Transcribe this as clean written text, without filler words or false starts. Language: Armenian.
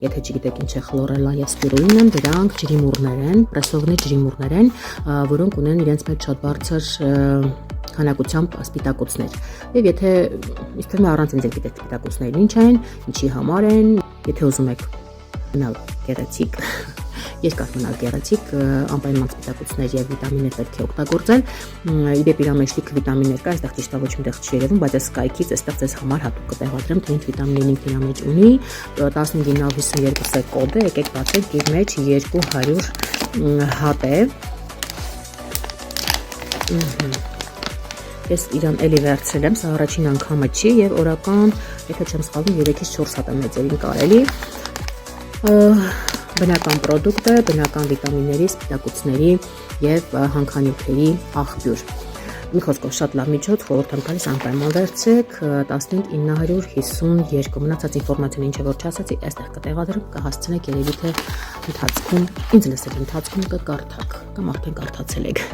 Եթե չգիտեք ինչ է խլորելա եւ սպիրուլինը, դրանք ջրիմուռներ են, պրեսովնի ջրիմուռներ են, որոնք ունեն իրենց մեջ շատ բարձր քանակությամբ սպիտակուցներ։ Եվ եթե իսկ առանց ինձ գիտեք սպիտակուցներն ինչ են, ինչի համար են, եթե ուզում եք մնալ գեղեցիկ, երկար մնալ գեղեցիկ, անպայման սպիտակուցներ եւ վիտամիններ պետք է օգտագործել։ Իդեպ իր մեջ լիքը վիտամիններ կա, այստեղ ճիշտ ոչ միտեղ չի երևում, բայց այս սկայքից այստեղ ձեզ համար հատուկ կտեղադրեմ, թե ինչ վիտամին իր մեջ ունի, 1552 կոդ է, եկեք բացենք, իր մեջ 200 հատ է։ Ես իրան էլի վերցրել եմ, սա առաջին անգամը չի եւ օրական, եթե չեմ սխալվում, 3-ից 4 հատ եմ մեծերին կարելի։ Բնական պրոդուկտ է, բնական վիտամինների, սպիտակուցների եւ հանքանյութերի աղբյուր։ Մի խոսքով շատ լավ միջոց, խորհուրդ եմ տալիս անպայման վերցրեք, 15952 մնացած ինֆորմացիան ինչ որ չասացի, այստեղ կտեղադրեմ, կհասցնեք երևի թե ընթացքում, ինձ լսել ընթացքում կկարդաք կամ արդեն կարդացել եք։